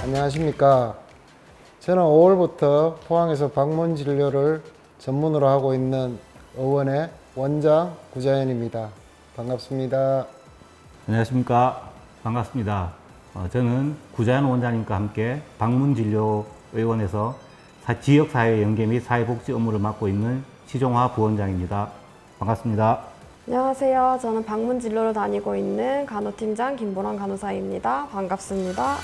안녕하십니까. 저는 5월부터 포항에서 방문 진료를 전문으로 하고 있는 의원의 원장 구자현입니다. 반갑습니다. 안녕하십니까. 반갑습니다. 저는 구자현 원장님과 함께 방문진료의원에서 지역사회 연계 및 사회복지 업무를 맡고 있는 시종화 부원장입니다. 반갑습니다. 안녕하세요. 저는 방문진료를 다니고 있는 간호팀장 김보람 간호사입니다. 반갑습니다.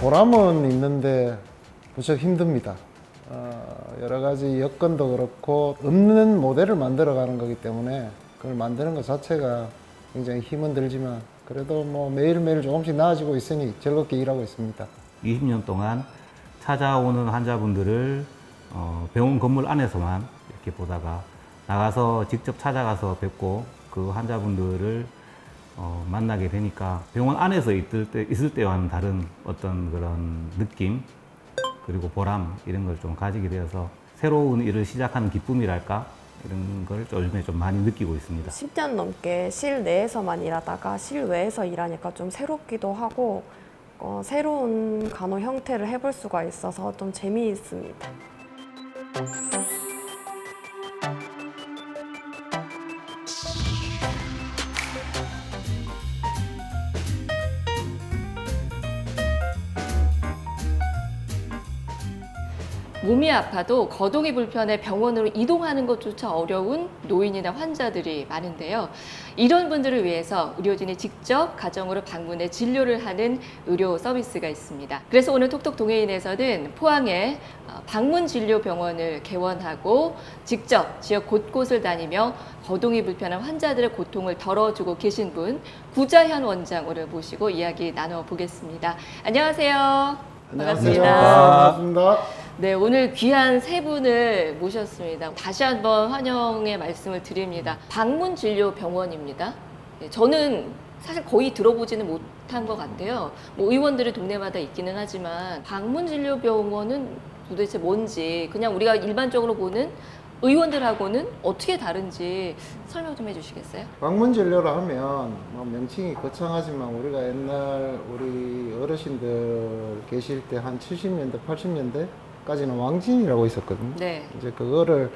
보람은 있는데 무척 힘듭니다. 여러 가지 여건도 그렇고 없는 모델을 만들어가는 거기 때문에 그걸 만드는 것 자체가 굉장히 힘은 들지만 그래도 뭐 매일매일 조금씩 나아지고 있으니 즐겁게 일하고 있습니다. 20년 동안 찾아오는 환자분들을 병원 건물 안에서만 이렇게 보다가 나가서 직접 찾아가서 뵙고 그 환자분들을 만나게 되니까 병원 안에서 있을 때와는 다른 어떤 그런 느낌 그리고 보람 이런 걸 좀 가지게 되어서 새로운 일을 시작하는 기쁨이랄까 이런 걸 요즘에 좀 많이 느끼고 있습니다. 10년 넘게 실내에서만 일하다가 실외에서 일하니까 좀 새롭기도 하고 새로운 간호 형태를 해볼 수가 있어서 좀 재미있습니다. 몸이 아파도 거동이 불편해 병원으로 이동하는 것조차 어려운 노인이나 환자들이 많은데요. 이런 분들을 위해서 의료진이 직접 가정으로 방문해 진료를 하는 의료 서비스가 있습니다. 그래서 오늘 톡톡 동해인에서는 포항에 방문진료병원을 개원하고 직접 지역 곳곳을 다니며 거동이 불편한 환자들의 고통을 덜어주고 계신 분 구자현 원장 오늘 모시고 이야기 나눠보겠습니다. 안녕하세요. 안녕하세요. 반갑습니다. 반갑습니다. 네, 오늘 귀한 세 분을 모셨습니다. 다시 한번 환영의 말씀을 드립니다. 방문진료병원입니다. 네, 저는 사실 거의 들어보지는 못한 것 같아요. 뭐 의원들이 동네마다 있기는 하지만 방문진료병원은 도대체 뭔지 그냥 우리가 일반적으로 보는 의원들하고는 어떻게 다른지 설명 좀 해주시겠어요? 방문진료를 하면 뭐 명칭이 거창하지만 우리가 옛날 우리 어르신들 계실 때 한 70년대, 80년대까지는 왕진이라고 있었거든요. 네. 이제 그거를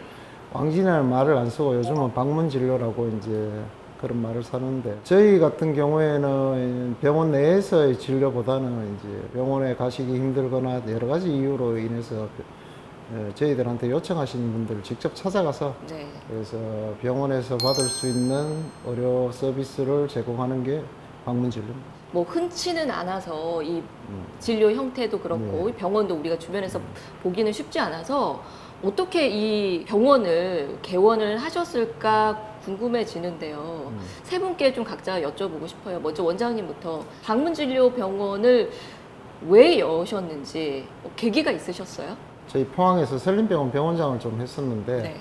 왕진이라는 말을 안 쓰고 요즘은 방문진료라고 이제 그런 말을 사는데 저희 같은 경우에는 병원 내에서의 진료보다는 이제 병원에 가시기 힘들거나 여러 가지 이유로 인해서 저희들한테 요청하시는 분들을 직접 찾아가서 네. 그래서 병원에서 받을 수 있는 의료 서비스를 제공하는 게 방문진료입니다. 뭐 흔치는 않아서 이 진료 형태도 그렇고 네. 병원도 우리가 주변에서 보기는 쉽지 않아서 어떻게 이 병원을 개원을 하셨을까 궁금해지는데요. 세 분께 좀 각자 여쭤보고 싶어요. 먼저 원장님부터 방문진료병원을 왜 여셨는지 계기가 있으셨어요? 저희 포항에서 설림병원 병원장을 좀 했었는데 네.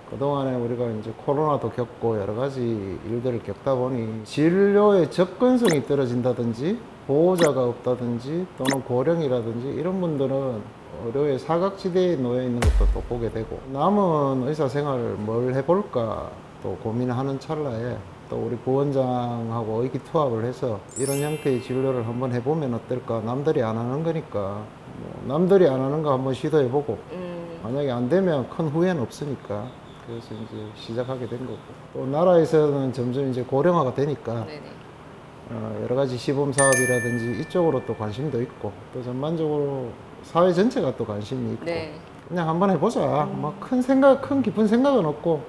그동안에 우리가 이제 코로나도 겪고 여러 가지 일들을 겪다 보니 진료의 접근성이 떨어진다든지 보호자가 없다든지 또는 고령이라든지 이런 분들은 의료의 사각지대에 놓여 있는 것도 또 보게 되고 남은 의사 생활을 뭘 해볼까 또 고민하는 찰나에 또 우리 부원장하고 의기투합을 해서 이런 형태의 진료를 한번 해보면 어떨까. 남들이 안 하는 거니까 남들이 안 하는 거 한번 시도해보고 만약에 안 되면 큰 후회는 없으니까 그래서 이제 시작하게 된 거고 또 나라에서는 점점 이제 고령화가 되니까 여러 가지 시범 사업이라든지 이쪽으로 또 관심도 있고 또 전반적으로 사회 전체가 또 관심이 있고 네. 그냥 한번 해보자. 뭐 큰 깊은 생각은 없고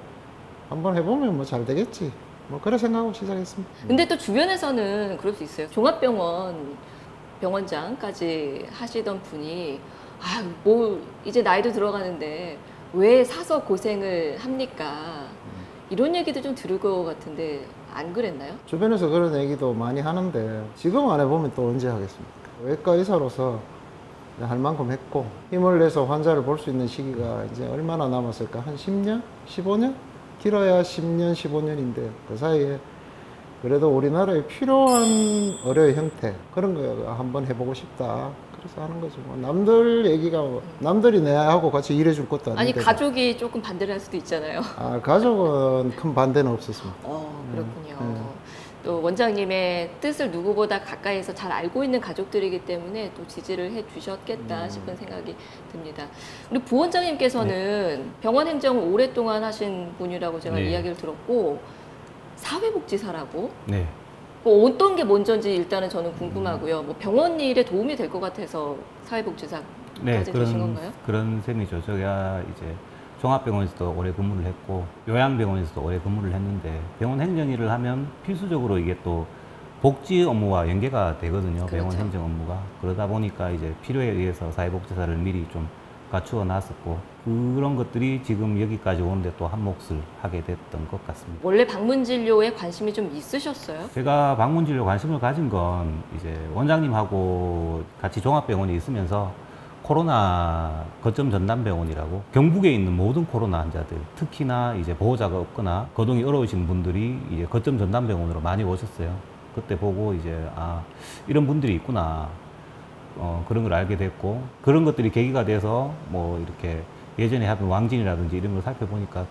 한번 해보면 뭐 잘 되겠지. 뭐 그런 생각하고 시작했습니다. 근데 또 주변에서는 그럴 수 있어요. 종합병원 병원장까지 하시던 분이 뭐 이제 나이도 들어가는데 왜 사서 고생을 합니까? 이런 얘기도 좀 들을 것 같은데 안 그랬나요? 주변에서 그런 얘기도 많이 하는데 지금 안 해보면 또 언제 하겠습니까? 외과 의사로서 할 만큼 했고 힘을 내서 환자를 볼 수 있는 시기가 이제 얼마나 남았을까? 한 10년? 15년? 길어야 10년, 15년인데 그 사이에 그래도 우리나라에 필요한 의료의 형태 그런 거 한번 해보고 싶다. 그래서 하는 거죠. 뭐 남들 얘기가 남들이 내하고 같이 일해줄 것도 아니 아닌데. 가족이 조금 반대를 할 수도 있잖아요. 아, 가족은 큰 반대는 없었습니다. 그렇군요. 또 원장님의 뜻을 누구보다 가까이에서 잘 알고 있는 가족들이기 때문에 또 지지를 해 주셨겠다 싶은 생각이 듭니다. 우리 부원장님께서는 병원 행정을 오랫동안 하신 분이라고 제가 네. 이야기를 들었고 사회복지사라고 네. 뭐 어떤 게 먼저인지 일단은 저는 궁금하고요. 뭐 병원 일에 도움이 될 것 같아서 사회복지사까지 네, 되신 건가요? 그런 셈이죠. 제가 이제 종합병원에서도 오래 근무를 했고 요양병원에서도 오래 근무를 했는데 병원 행정 일을 하면 필수적으로 이게 또 복지 업무와 연계가 되거든요. 병원 그렇죠. 행정 업무가. 그러다 보니까 이제 필요에 의해서 사회복지사를 미리 좀 갖추어 놨었고 그런 것들이 지금 여기까지 오는데 또 한 몫을 하게 됐던 것 같습니다. 원래 방문 진료에 관심이 좀 있으셨어요? 제가 방문진료 관심을 가진 건 이제 원장님하고 같이 종합병원에 있으면서 코로나 거점 전담병원이라고 경북에 있는 모든 코로나 환자들 특히나 이제 보호자가 없거나 거동이 어려우신 분들이 이제 거점 전담병원으로 많이 오셨어요. 그때 보고 이제 아 이런 분들이 있구나 그런 걸 알게 됐고 그런 것들이 계기가 돼서 뭐 이렇게 예전에 하던 왕진이라든지 이런 걸 살펴보니까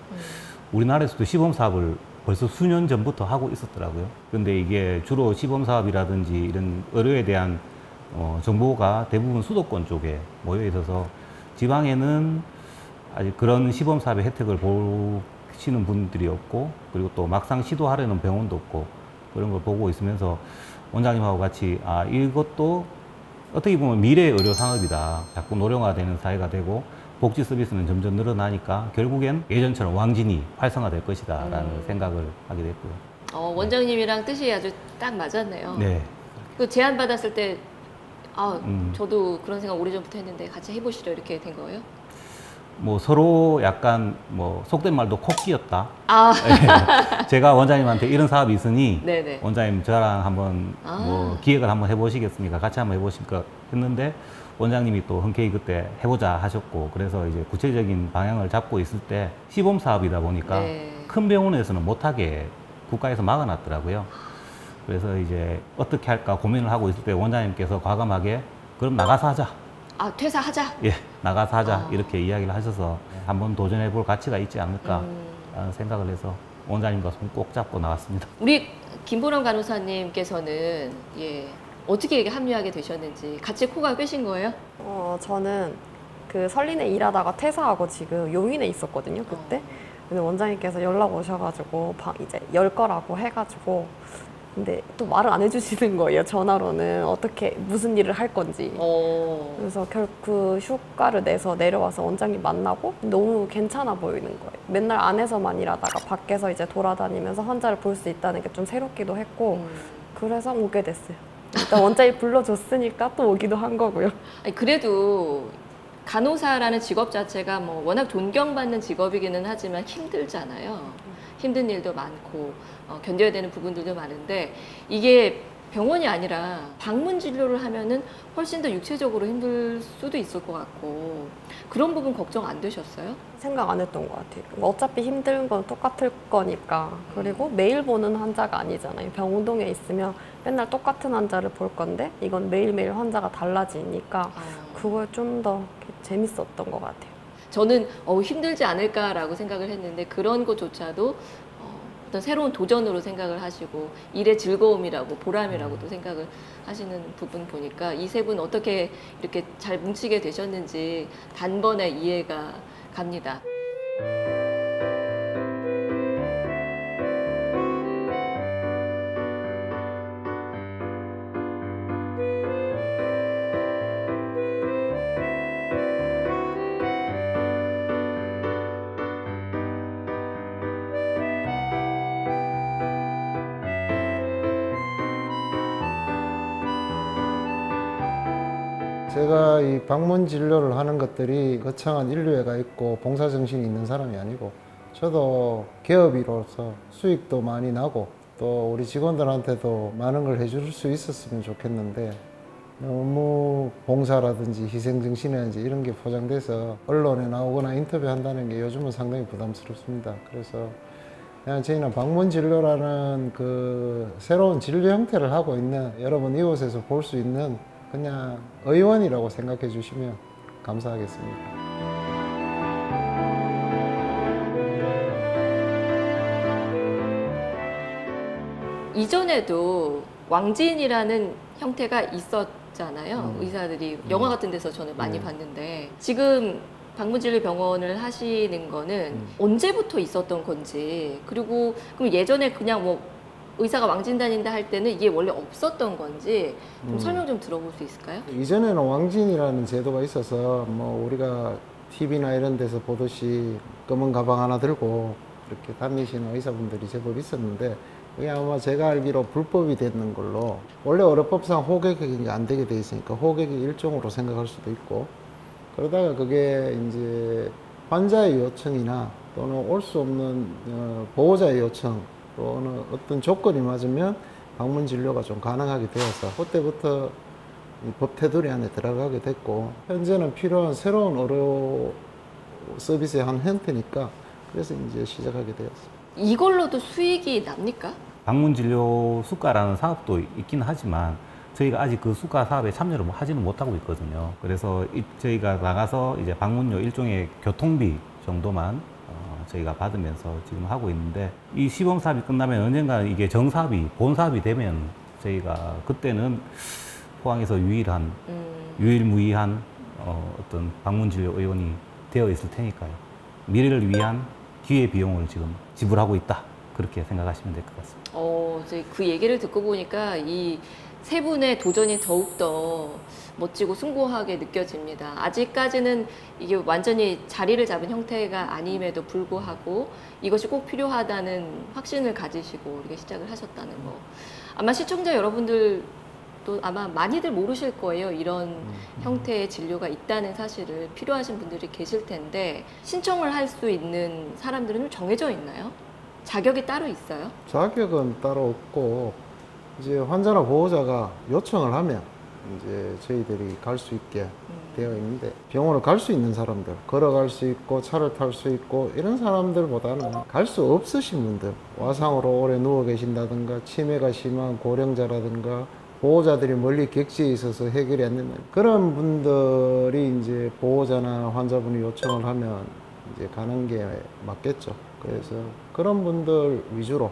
우리나라에서도 시범 사업을 벌써 수년 전부터 하고 있었더라고요. 근데 이게 주로 시범 사업이라든지 이런 의료에 대한 정보가 대부분 수도권 쪽에 모여 있어서 지방에는 아직 그런 시범 사업의 혜택을 보시는 분들이 없고 그리고 또 막상 시도하려는 병원도 없고 그런 걸 보고 있으면서 원장님하고 같이 아 이것도 어떻게 보면 미래의 의료 산업이다. 자꾸 노령화되는 사회가 되고 복지 서비스는 점점 늘어나니까 결국엔 예전처럼 왕진이 활성화될 것이다 라는 생각을 하게 됐고요. 원장님이랑 뜻이 아주 딱 맞았네요. 네. 그 제안 받았을 때 저도 그런 생각 오래전부터 했는데 같이 해보시죠 이렇게 된 거예요? 뭐 서로 약간 뭐 속된 말도 콕 끼었다. 아, 네. 제가 원장님한테 이런 사업이 있으니 네네. 원장님 저랑 한번 뭐 기획을 한번 해보시겠습니까? 같이 한번 해보실까 했는데 원장님이 또 흔쾌히 그때 해보자 하셨고 그래서 이제 구체적인 방향을 잡고 있을 때 시범 사업이다 보니까 네. 큰 병원에서는 못하게 국가에서 막아놨더라고요. 그래서 이제 어떻게 할까 고민을 하고 있을 때 원장님께서 과감하게 그럼 나가서 하자. 아, 퇴사하자? 예, 나가서 하자 이렇게 이야기를 하셔서 한번 도전해 볼 가치가 있지 않을까 생각을 해서 원장님과 손 꼭 잡고 나왔습니다. 우리 김보람 간호사님께서는 어떻게 합류하게 되셨는지 같이 코가 꿰신 거예요? 저는 그 설린에 일하다가 퇴사하고 지금 용인에 있었거든요, 그때. 근데 원장님께서 연락 오셔가지고 이제 열 거라고 해가지고 근데 또 말을 안 해주시는 거예요, 전화로는. 어떻게 무슨 일을 할 건지. 그래서 결국 휴가를 내서 내려와서 원장님 만나고 너무 괜찮아 보이는 거예요. 맨날 안에서만 일하다가 밖에서 이제 돌아다니면서 환자를 볼 수 있다는 게 좀 새롭기도 했고 그래서 오게 됐어요. 일단 원장님 불러줬으니까 또 오기도 한 거고요. 아니, 그래도 간호사라는 직업 자체가 뭐 워낙 존경받는 직업이기는 하지만 힘들잖아요. 힘든 일도 많고 견뎌야 되는 부분들도 많은데 이게 병원이 아니라 방문 진료를 하면은 훨씬 더 육체적으로 힘들 수도 있을 것 같고 그런 부분 걱정 안 되셨어요? 생각 안 했던 것 같아요. 어차피 힘든 건 똑같을 거니까. 그리고 매일 보는 환자가 아니잖아요. 병동에 있으면 맨날 똑같은 환자를 볼 건데 이건 매일매일 환자가 달라지니까 그걸 좀 더 재밌었던 것 같아요. 저는 힘들지 않을까라고 생각을 했는데 그런 것조차도 어떤 새로운 도전으로 생각을 하시고 일의 즐거움이라고 보람이라고 또 생각을 하시는 부분 보니까 이 세 분 어떻게 이렇게 잘 뭉치게 되셨는지 단번에 이해가 갑니다. 제가 이 방문 진료를 하는 것들이 거창한 인류애가 있고 봉사정신이 있는 사람이 아니고 저도 기업인으로서 수익도 많이 나고 또 우리 직원들한테도 많은 걸 해줄 수 있었으면 좋겠는데 너무 봉사라든지 희생정신이라든지 이런 게 포장돼서 언론에 나오거나 인터뷰한다는 게 요즘은 상당히 부담스럽습니다. 그래서 그냥 저희는 방문 진료라는 그 새로운 진료 형태를 하고 있는 여러분 이곳에서 볼 수 있는 그냥 의원이라고 생각해 주시면 감사하겠습니다. 이전에도 왕진이라는 형태가 있었잖아요. 의사들이 영화 같은 데서 저는 많이 봤는데 지금 방문진료병원을 하시는 거는 언제부터 있었던 건지, 그리고 그럼 예전에 그냥 뭐 의사가 왕진 다닌다 할 때는 이게 원래 없었던 건지 좀 설명 좀 들어볼 수 있을까요? 이전에는 왕진이라는 제도가 있어서 뭐 우리가 TV나 이런 데서 보듯이 검은 가방 하나 들고 이렇게 다니시는 의사분들이 제법 있었는데, 그게 아마 제가 알기로 불법이 됐는 걸로, 원래 의료법상 호객이 안 되게 돼 있으니까 호객이 일종으로 생각할 수도 있고, 그러다가 그게 이제 환자의 요청이나 또는 올 수 없는 보호자의 요청 또는 어떤 조건이 맞으면 방문 진료가 좀 가능하게 되어서 그때부터 이 법 테두리 안에 들어가게 됐고, 현재는 필요한 새로운 의료 서비스의 한 형태니까 그래서 이제 시작하게 되었습니다. 이걸로도 수익이 납니까? 방문진료 수가라는 사업도 있긴 하지만 저희가 아직 그 수가 사업에 참여를 하지는 못하고 있거든요. 그래서 저희가 나가서 이제 방문료 일종의 교통비 정도만 저희가 받으면서 지금 하고 있는데, 이 시범 사업이 끝나면 언젠가 이게 정사업이, 본사업이 되면 저희가 그때는 포항에서 유일무이한 어떤 방문진료 의원이 되어 있을 테니까요. 미래를 위한 기회 비용을 지금 지불하고 있다, 그렇게 생각하시면 될 것 같습니다. 이제 그 얘기를 듣고 보니까 이 세 분의 도전이 더욱더 멋지고 숭고하게 느껴집니다. 아직까지는 이게 완전히 자리를 잡은 형태가 아님에도 불구하고 이것이 꼭 필요하다는 확신을 가지시고 이렇게 시작을 하셨다는 거. 아마 시청자 여러분들도 아마 많이들 모르실 거예요. 이런 형태의 진료가 있다는 사실을. 필요하신 분들이 계실 텐데, 신청을 할 수 있는 사람들은 좀 정해져 있나요? 자격이 따로 있어요? 자격은 따로 없고, 이제 환자나 보호자가 요청을 하면 이제 저희들이 갈 수 있게 되어 있는데, 병원을 갈 수 있는 사람들, 걸어갈 수 있고 차를 탈 수 있고 이런 사람들보다는 갈 수 없으신 분들, 와상으로 오래 누워 계신다든가 치매가 심한 고령자라든가 보호자들이 멀리 객지에 있어서 해결이 안 되는 그런 분들이 이제 보호자나 환자분이 요청을 하면 이제 가는 게 맞겠죠. 그래서 그런 분들 위주로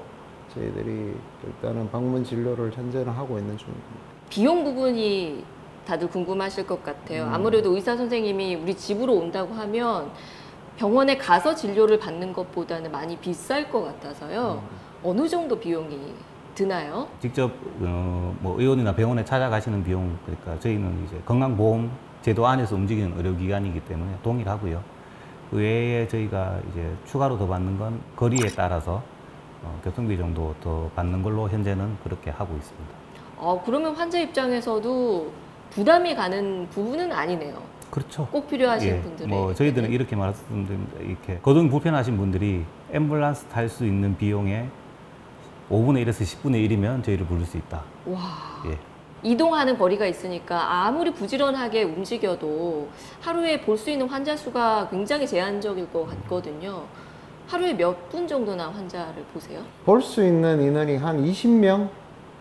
저희들이 일단은 방문 진료를 현재는 하고 있는 중입니다. 비용 부분이 다들 궁금하실 것 같아요. 아무래도 의사 선생님이 우리 집으로 온다고 하면 병원에 가서 진료를 받는 것보다는 많이 비쌀 것 같아서요. 어느 정도 비용이 드나요? 직접 뭐 의원이나 병원에 찾아가시는 비용, 그러니까 저희는 이제 건강보험 제도 안에서 움직이는 의료기관이기 때문에 동일하고요. 그 외에 저희가 이제 추가로 더 받는 건 거리에 따라서 교통비 정도 더 받는 걸로 현재는 그렇게 하고 있습니다. 그러면 환자 입장에서도 부담이 가는 부분은 아니네요. 그렇죠. 꼭 필요하신 예, 분들의. 뭐 저희들은 이렇게 말씀드립니다. 이렇게 거동 불편하신 분들이 앰뷸런스 탈 수 있는 비용의 5분의 1에서 10분의 1이면 저희를 부를 수 있다. 와. 예. 이동하는 거리가 있으니까 아무리 부지런하게 움직여도 하루에 볼 수 있는 환자 수가 굉장히 제한적일 것 같거든요. 하루에 몇 분 정도나 환자를 보세요? 볼 수 있는 인원이 한 20명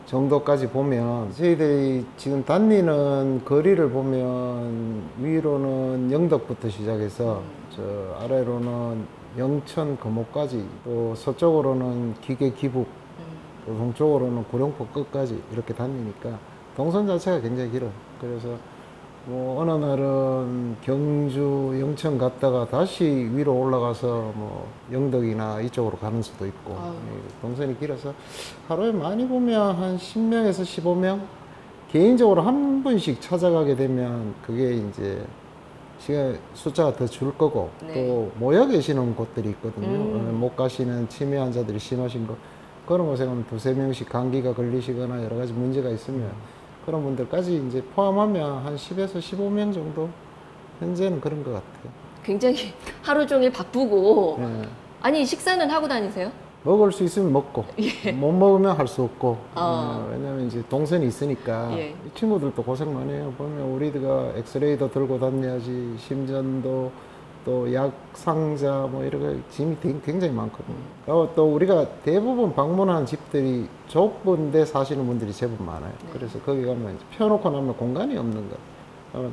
정도까지 보면, 저희들이 지금 다니는 거리를 보면 위로는 영덕부터 시작해서 저 아래로는 영천 금호까지, 또 서쪽으로는 기계 기북, 또 동쪽으로는 구룡포 끝까지 이렇게 다니니까 동선 자체가 굉장히 길어요. 그래서 뭐 어느 날은 경주, 영천 갔다가 다시 위로 올라가서 뭐 영덕이나 이쪽으로 가는 수도 있고, 동선이 길어서 하루에 많이 보면 한 10명에서 15명 개인적으로 한 분씩 찾아가게 되면 그게 이제 시간 숫자가 더 줄 거고, 네. 또 모여 계시는 곳들이 있거든요. 못 가시는 치매 환자들이 심하신 거, 그런 곳에 가면 두세 명씩 감기가 걸리시거나 여러 가지 문제가 있으면 그런 분들까지 이제 포함하면 한 10에서 15명 정도 현재는 그런 것 같아요. 굉장히 하루 종일 바쁘고. 예. 아니, 식사는 하고 다니세요? 먹을 수 있으면 먹고 못 먹으면 할 수 없고. 어. 왜냐면 이제 동선이 있으니까. 예. 이 친구들도 고생 많이 해요. 보면 우리가 엑스레이도 들고 다녀야지, 심전도 또 약 상자 뭐 이런 거 짐이 굉장히 많거든요. 또 우리가 대부분 방문하는 집들이 좁은데 사시는 분들이 제법 많아요. 그래서 거기 가면 이제 펴놓고 나면 공간이 없는 거.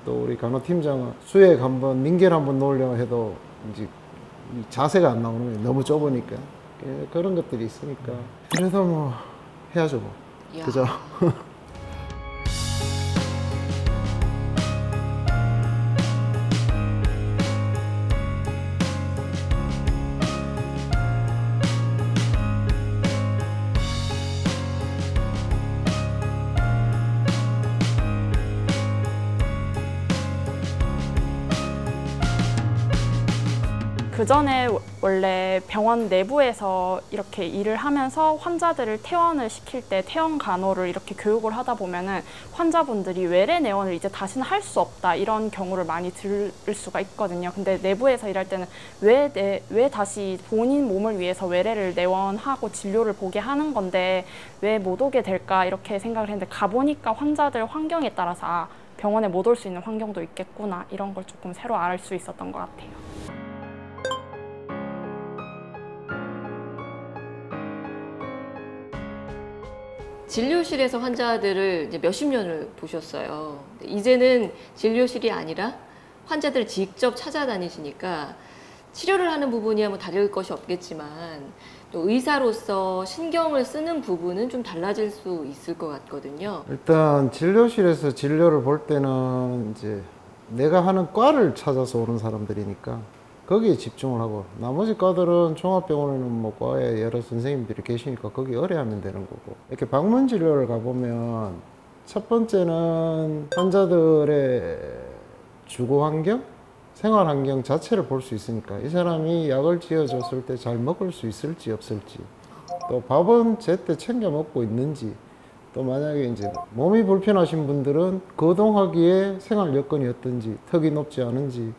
또 우리 간호팀장은 수액 한번 민겔 한번 놓으려 해도 이제 이 자세가 안 나오는 거예요. 너무 좁으니까. 그런 것들이 있으니까. 그래서 뭐 해야죠 뭐. 이야. 그죠? 그 전에 원래 병원 내부에서 이렇게 일을 하면서 환자들을 퇴원을 시킬 때 퇴원 간호를 이렇게 교육을 하다 보면은 환자분들이 외래 내원을 이제 다시는 할 수 없다 이런 경우를 많이 들을 수가 있거든요. 근데 내부에서 일할 때는 왜 다시 본인 몸을 위해서 외래를 내원하고 진료를 보게 하는 건데 왜 못 오게 될까 이렇게 생각을 했는데 가보니까 환자들 환경에 따라서 아, 병원에 못 올 수 있는 환경도 있겠구나 이런 걸 조금 새로 알 수 있었던 것 같아요. 진료실에서 환자들을 이제 몇십 년을 보셨어요. 이제는 진료실이 아니라 환자들을 직접 찾아다니시니까 치료를 하는 부분이야 뭐 다를 것이 없겠지만 또 의사로서 신경을 쓰는 부분은 좀 달라질 수 있을 것 같거든요. 일단 진료실에서 진료를 볼 때는 이제 내가 하는 과를 찾아서 오는 사람들이니까 거기에 집중을 하고 나머지 과들은 종합병원에는 뭐 과에 여러 선생님들이 계시니까 거기 의뢰하면 되는 거고 이렇게 방문 진료를 가보면 첫 번째는 환자들의 주거 환경, 생활 환경 자체를 볼 수 있으니까 이 사람이 약을 지어줬을 때 잘 먹을 수 있을지 없을지 또 밥은 제때 챙겨 먹고 있는지 또 만약에 이제 몸이 불편하신 분들은 거동하기에 생활 여건이 어떤지 턱이 높지 않은지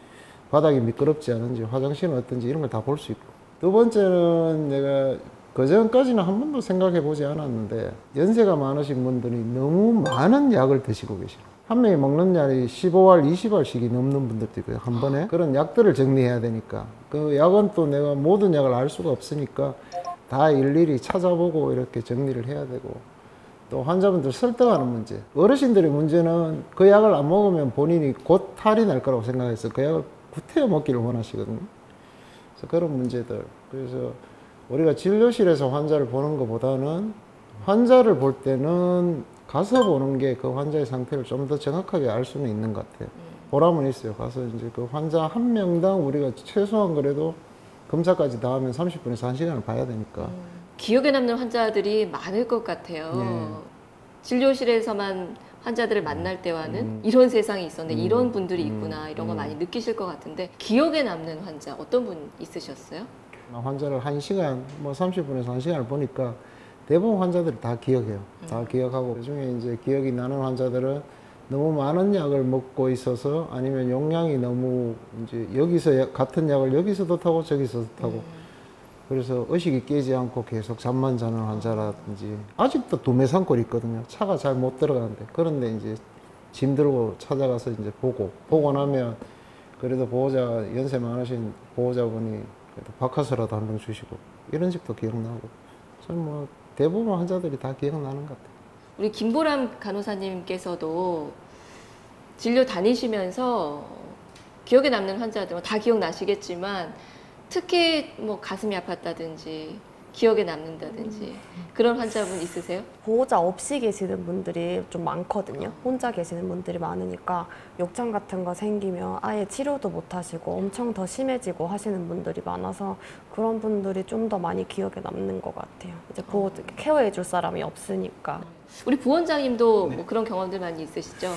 바닥이 미끄럽지 않은지 화장실은 어떤지 이런 걸 다 볼 수 있고 두 번째는 내가 그전까지는 한 번도 생각해 보지 않았는데 연세가 많으신 분들이 너무 많은 약을 드시고 계시고 한 명이 먹는 약이 15알, 20알씩이 넘는 분들도 있고요. 한 번에 그런 약들을 정리해야 되니까 그 약은 또 내가 모든 약을 알 수가 없으니까 다 일일이 찾아보고 이렇게 정리를 해야 되고 또 환자분들 설득하는 문제 어르신들의 문제는 그 약을 안 먹으면 본인이 곧 탈이 날 거라고 생각해서 그 약을 구태여 먹기를 원하시거든요. 그래서 그런 문제들. 그래서 우리가 진료실에서 환자를 보는 것보다는 환자를 볼 때는 가서 보는 게 그 환자의 상태를 좀 더 정확하게 알 수는 있는 것 같아요. 보람은 있어요. 가서 이제 그 환자 한 명당 우리가 최소한 그래도 검사까지 다 하면 30분에서 1시간을 봐야 되니까. 기억에 남는 환자들이 많을 것 같아요. 네. 진료실에서만 환자들을 만날 때와는 이런 세상이 있었네, 이런 분들이 있구나 이런 거 많이 느끼실 것 같은데 기억에 남는 환자 어떤 분 있으셨어요? 환자를 1시간, 뭐 30분에서 1시간을 보니까 대부분 환자들이 다 기억해요. 다 기억하고 그중에 이제 기억이 나는 환자들은 너무 많은 약을 먹고 있어서 아니면 용량이 너무 이제 여기서 같은 약을 여기서도 타고 저기서도 타고 그래서 의식이 깨지 않고 계속 잠만 자는 환자라든지 아직도 도매상골이 있거든요. 차가 잘 못 들어가는데 그런데 이제 짐 들고 찾아가서 이제 보고 나면 그래도 보호자 연세 많으신 보호자분이 그래도 바카스라도 한 병 주시고 이런 집도 기억나고 저는 뭐 대부분 환자들이 다 기억나는 것 같아요. 우리 김보람 간호사님께서도 진료 다니시면서 기억에 남는 환자들 다 기억나시겠지만 특히 뭐 가슴이 아팠다든지 기억에 남는다든지 그런 환자분 있으세요? 보호자 없이 계시는 분들이 좀 많거든요. 혼자 계시는 분들이 많으니까 욕창 같은 거 생기면 아예 치료도 못 하시고 엄청 더 심해지고 하시는 분들이 많아서 그런 분들이 좀 더 많이 기억에 남는 것 같아요. 이제 케어해 줄 사람이 없으니까. 우리 부원장님도 뭐 그런 경험들 많이 있으시죠?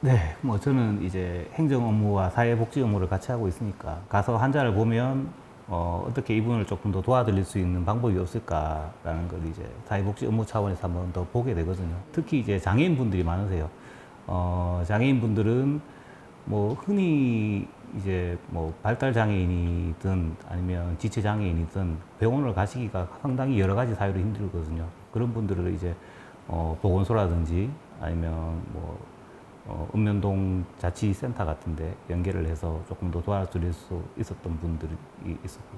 네, 뭐 저는 이제 행정 업무와 사회복지 업무를 같이 하고 있으니까 가서 환자를 보면 어떻게 이분을 조금 더 도와드릴 수 있는 방법이 없을까라는 걸 이제 사회복지 업무 차원에서 한 번 더 보게 되거든요. 특히 이제 장애인분들이 많으세요. 장애인분들은 뭐 흔히 이제 뭐 발달 장애인이든 아니면 지체 장애인이든 병원을 가시기가 상당히 여러 가지 사유로 힘들거든요. 그런 분들을 이제 보건소라든지 아니면 뭐 읍면동 자치센터 같은데 연계를 해서 조금 더 도와드릴 수 있었던 분들이 있었고,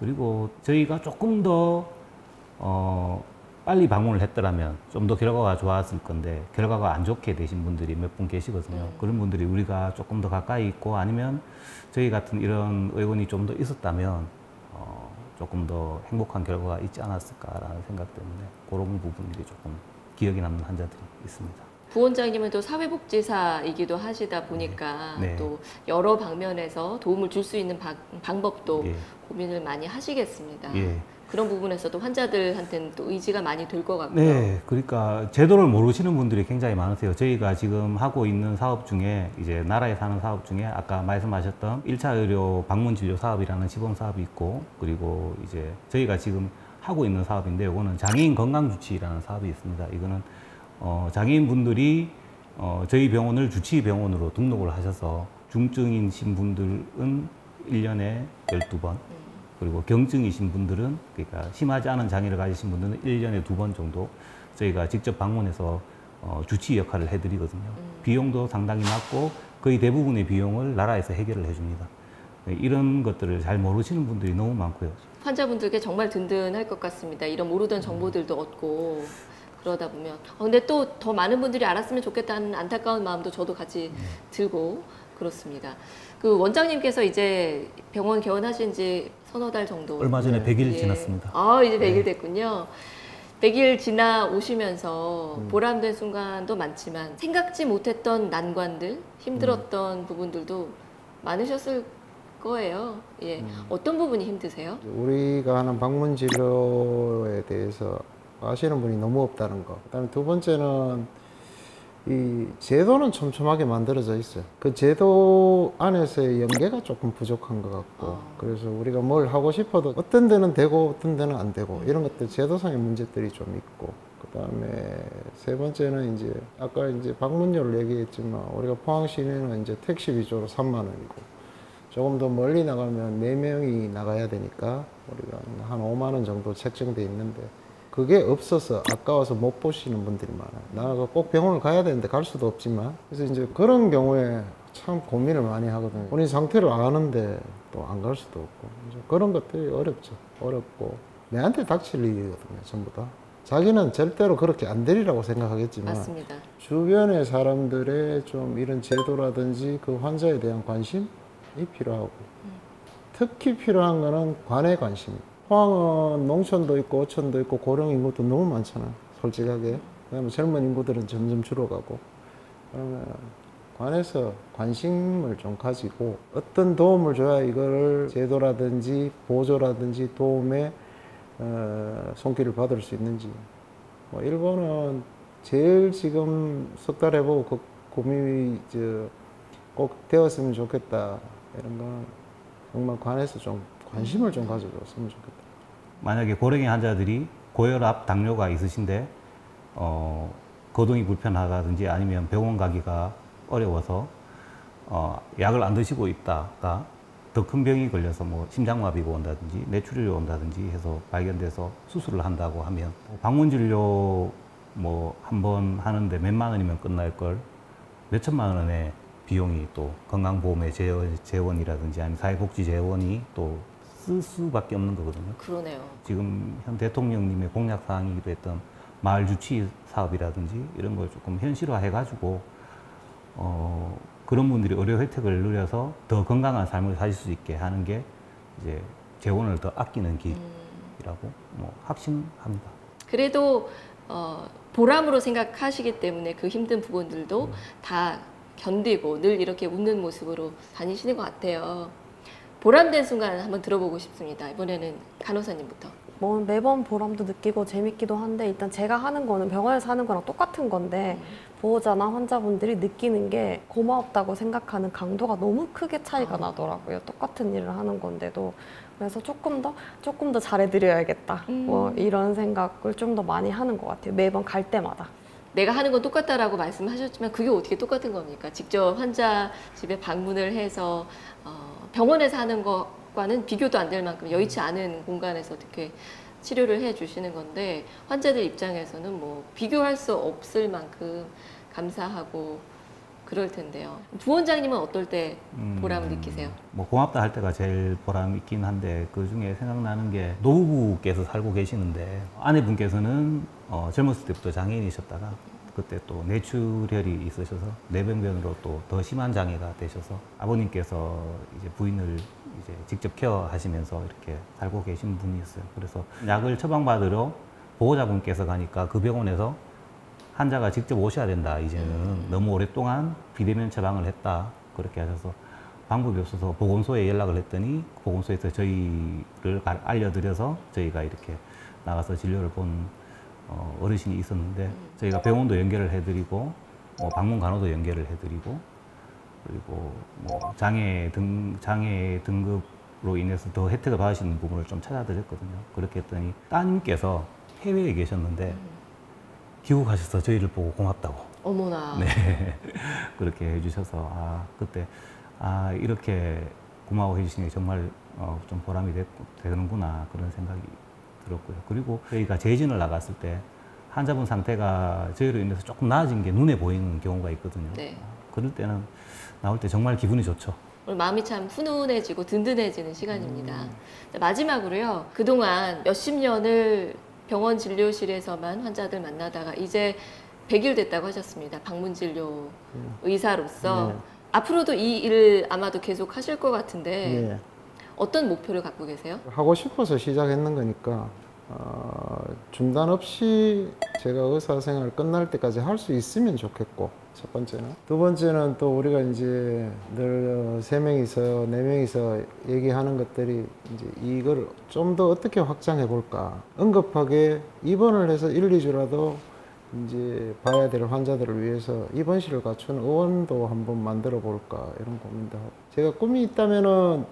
그리고 저희가 조금 더 빨리 방문을 했더라면 좀 더 결과가 좋았을 건데 결과가 안 좋게 되신 분들이 몇 분 계시거든요. 그런 분들이 우리가 조금 더 가까이 있고 아니면 저희 같은 이런 의원이 좀 더 있었다면 조금 더 행복한 결과가 있지 않았을까라는 생각 때문에 그런 부분들이 조금 기억에 남는 환자들이 있습니다. 부원장님은 또 사회복지사이기도 하시다 보니까 네. 또 여러 방면에서 도움을 줄 수 있는 방법도 예. 고민을 많이 하시겠습니다. 예. 그런 부분에서도 환자들한테는 또 의지가 많이 될 것 같고요. 네, 그러니까 제도를 모르시는 분들이 굉장히 많으세요. 저희가 지금 하고 있는 사업 중에 이제 나라에 사는 사업 중에 아까 말씀하셨던 1차 의료 방문 진료 사업이라는 시범 사업이 있고, 그리고 이제 저희가 지금 하고 있는 사업인데 이거는 장애인 건강 주치라는 사업이 있습니다. 이거는 장애인 분들이 저희 병원을 주치 병원으로 등록을 하셔서 중증이신 분들은 1년에 12번, 그리고 경증이신 분들은, 그러니까 심하지 않은 장애를 가지신 분들은 1년에 2번 정도 저희가 직접 방문해서 주치 역할을 해드리거든요. 비용도 상당히 낮고 거의 대부분의 비용을 나라에서 해결을 해줍니다. 이런 것들을 잘 모르시는 분들이 너무 많고요. 환자분들께 정말 든든할 것 같습니다. 이런 모르던 정보들도 얻고 그러다 보면 근데 또 더 많은 분들이 알았으면 좋겠다는 안타까운 마음도 저도 같이 들고 그렇습니다. 그 원장님께서 이제 병원 개원하신 지 서너 달 정도 얼마 전에 100일 예. 지났습니다. 이제 100일 됐군요. 100일 지나 오시면서 보람된 순간도 많지만 생각지 못했던 난관들, 힘들었던 부분들도 많으셨을 거예요. 예. 어떤 부분이 힘드세요? 우리가 하는 방문 진료에 대해서 아시는 분이 너무 없다는 거. 그다음에 두 번째는 이 제도는 촘촘하게 만들어져 있어요. 그 제도 안에서의 연계가 조금 부족한 것 같고, 그래서 우리가 뭘 하고 싶어도 어떤 데는 되고 어떤 데는 안 되고, 이런 것들 제도상의 문제들이 좀 있고, 그다음에 세 번째는 이제 아까 이제 방문료를 얘기했지만 우리가 포항 시내는 이제 택시 위주로 3만 원이고, 조금 더 멀리 나가면 4명이 나가야 되니까 우리가 한 5만 원 정도 책정돼 있는데, 그게 없어서 아까워서 못 보시는 분들이 많아요. 나가 꼭 병원을 가야 되는데 갈 수도 없지만, 그래서 이제 그런 경우에 참 고민을 많이 하거든요. 본인 상태를 아는데 또 안 갈 수도 없고, 이제 그런 것들이 어렵죠. 어렵고 내한테 닥칠 일이거든요, 전부 다. 자기는 절대로 그렇게 안 되리라고 생각하겠지만, 맞습니다. 주변의 사람들의 좀 이런 제도라든지 그 환자에 대한 관심이 필요하고, 특히 필요한 거는 관의 관심입니다. 포항은 농촌도 있고 어촌도 있고 고령 인구도 너무 많잖아요, 솔직하게. 그다음에 젊은 인구들은 점점 줄어가고, 그러면 관에서 관심을 좀 가지고 어떤 도움을 줘야 이걸 제도라든지 보조라든지 도움에 손길을 받을 수 있는지. 뭐 일본은 제일 지금 석 달 해보고 그 고민이 꼭 되었으면 좋겠다, 이런 건 정말 관에서 좀 관심을 좀 가져줬으면 좋겠다. 만약에 고령의 환자들이 고혈압, 당뇨가 있으신데 거동이 불편하다든지 아니면 병원 가기가 어려워서 약을 안 드시고 있다가 더 큰 병이 걸려서 뭐 심장마비가 온다든지 뇌출혈이 온다든지 해서 발견돼서 수술을 한다고 하면 방문 진료 뭐 한 번 하는데 몇만 원이면 끝날 걸 몇천만 원의 비용이 또 건강보험의 재원이라든지 아니면 사회복지 재원이 또 쓸 수밖에 없는 거거든요. 그러네요. 지금 현 대통령님의 공약 사항이기도 했던 마을 주치 사업이라든지 이런 걸 조금 현실화해가지고 그런 분들이 의료 혜택을 누려서 더 건강한 삶을 사실 수 있게 하는 게 이제 재원을 더 아끼는 길이라고 뭐 확신합니다. 그래도 보람으로 생각하시기 때문에 그 힘든 부분들도 다 견디고 늘 이렇게 웃는 모습으로 다니시는 것 같아요. 보람된 순간 한번 들어보고 싶습니다. 이번에는 간호사님부터. 뭐 매번 보람도 느끼고 재밌기도 한데, 일단 제가 하는 거는 병원에서 하는 거랑 똑같은 건데 보호자나 환자분들이 느끼는 게 고맙다고 생각하는 강도가 너무 크게 차이가 나더라고요. 똑같은 일을 하는 건데도. 그래서 조금 더 잘해드려야겠다, 뭐 이런 생각을 좀 더 많이 하는 것 같아요, 매번 갈 때마다. 내가 하는 건 똑같다라고 말씀하셨지만 그게 어떻게 똑같은 겁니까? 직접 환자 집에 방문을 해서 병원에서 하는 것과는 비교도 안 될 만큼 여의치 않은 공간에서 어떻게 치료를 해 주시는 건데, 환자들 입장에서는 뭐 비교할 수 없을 만큼 감사하고 그럴 텐데요. 부원장님은 어떨 때 보람을 느끼세요? 뭐 고맙다 할 때가 제일 보람 있긴 한데 그 중에 생각나는 게 노부부께서 살고 계시는데 아내분께서는 젊었을 때부터 장애인이셨다가 그때 또 뇌출혈이 있으셔서 뇌병변으로 또 더 심한 장애가 되셔서 아버님께서 이제 부인을 이제 직접 케어하시면서 이렇게 살고 계신 분이었어요. 그래서 약을 처방받으러 보호자분께서 가니까 그 병원에서 환자가 직접 오셔야 된다. 이제는 너무 오랫동안 비대면 처방을 했다. 그렇게 하셔서 방법이 없어서 보건소에 연락을 했더니 보건소에서 저희를 알려드려서 저희가 이렇게 나가서 진료를 본 어르신이 있었는데 저희가 병원도 연결을 해드리고 방문 간호도 연결을 해드리고 그리고 뭐 장애 등급으로 인해서 더 혜택을 받으시는 부분을 좀 찾아드렸거든요. 그렇게 했더니 따님께서 해외에 계셨는데 귀국하셔서 저희를 보고 고맙다고. 어머나. 네. 그렇게 해주셔서 그때 이렇게 고마워해 주시는 게 정말 좀 보람이 되는구나 그런 생각이 들었고요. 그리고 저희가 재진을 나갔을 때 환자분 상태가 저희로 인해서 조금 나아진 게 눈에 보이는 경우가 있거든요. 네. 그럴 때는 나올 때 정말 기분이 좋죠. 오늘 마음이 참 훈훈해지고 든든해지는 시간입니다. 마지막으로요. 그동안 몇십 년을 병원 진료실에서만 환자들 만나다가 이제 100일 됐다고 하셨습니다. 방문진료 의사로서. 네. 앞으로도 이 일을 아마도 계속 하실 것 같은데 예. 어떤 목표를 갖고 계세요? 하고 싶어서 시작했는 거니까 중단 없이 제가 의사생활 끝날 때까지 할 수 있으면 좋겠고, 첫 번째는. 두 번째는 또 우리가 이제 늘 3명이서 4명이서 얘기하는 것들이 이제 이걸 좀 더 어떻게 확장해 볼까. 응급하게 입원을 해서 1, 2주라도 이제 봐야 될 환자들을 위해서 입원실을 갖춘 의원도 한번 만들어 볼까, 이런 고민도 하고. 제가 꿈이 있다면은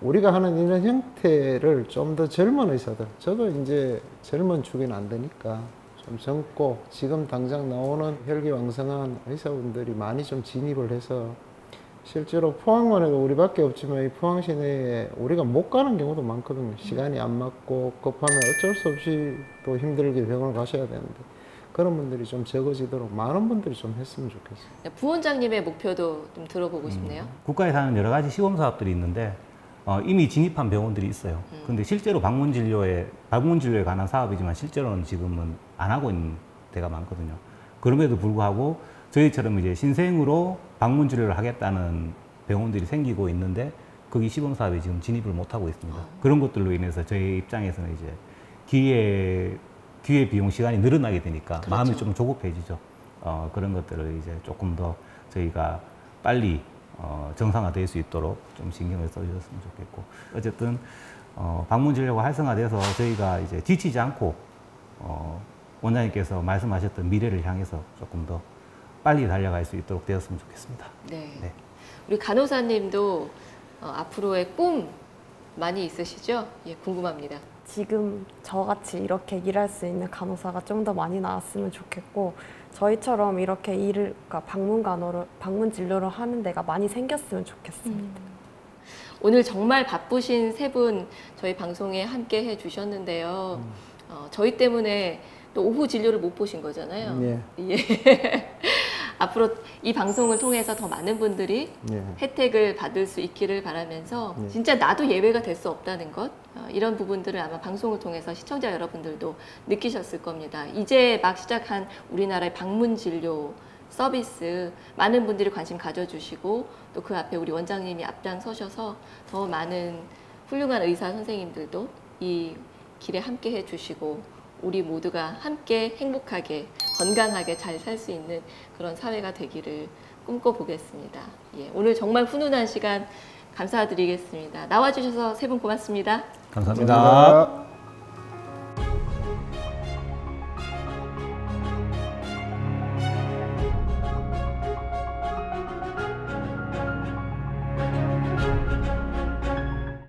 우리가 하는 이런 형태를 좀 더 젊은 의사들, 저도 이제 젊은 축에는 안 되니까 좀 젊고 지금 당장 나오는 혈기왕성한 의사분들이 많이 좀 진입을 해서, 실제로 포항만 해도 우리밖에 없지만 이 포항 시내에 우리가 못 가는 경우도 많거든요. 시간이 안 맞고 급하면 어쩔 수 없이 또 힘들게 병원을 가셔야 되는데, 그런 분들이 좀 적어지도록 많은 분들이 좀 했으면 좋겠어요. 부원장님의 목표도 좀 들어보고 싶네요. 국가에서 하는 여러 가지 시범 사업들이 있는데 이미 진입한 병원들이 있어요. 근데 실제로 방문 진료에 관한 사업이지만 실제로는 지금은 안 하고 있는 데가 많거든요. 그럼에도 불구하고 저희처럼 이제 신생으로 방문 진료를 하겠다는 병원들이 생기고 있는데 거기 시범 사업에 지금 진입을 못 하고 있습니다. 그런 것들로 인해서 저희 입장에서는 이제 기회 비용 시간이 늘어나게 되니까 그렇죠. 마음이 좀 조급해지죠. 그런 것들을 이제 조금 더 저희가 빨리 정상화될 수 있도록 좀 신경을 써주셨으면 좋겠고, 어쨌든 방문 진료가 활성화돼서 저희가 이제 지치지 않고 원장님께서 말씀하셨던 미래를 향해서 조금 더 빨리 달려갈 수 있도록 되었으면 좋겠습니다. 네. 네. 우리 간호사님도 앞으로의 꿈 많이 있으시죠? 예, 궁금합니다. 지금 저같이 이렇게 일할 수 있는 간호사가 좀 더 많이 나왔으면 좋겠고, 저희처럼 이렇게 그러니까 방문 진료를 하는 데가 많이 생겼으면 좋겠습니다. 오늘 정말 바쁘신 세 분 저희 방송에 함께 해주셨는데요. 저희 때문에 또 오후 진료를 못 보신 거잖아요. 예. 예. 앞으로 이 방송을 통해서 더 많은 분들이 예. 혜택을 받을 수 있기를 바라면서 네. 진짜 나도 예외가 될 수 없다는 것, 이런 부분들을 아마 방송을 통해서 시청자 여러분들도 느끼셨을 겁니다. 이제 막 시작한 우리나라의 방문 진료 서비스, 많은 분들이 관심 가져주시고 또 그 앞에 우리 원장님이 앞장서셔서 더 많은 훌륭한 의사 선생님들도 이 길에 함께 해주시고 우리 모두가 함께 행복하게 건강하게 잘 살 수 있는 그런 사회가 되기를 꿈꿔보겠습니다. 예, 오늘 정말 훈훈한 시간 감사드리겠습니다. 나와주셔서 세 분 고맙습니다. 감사합니다. 감사합니다.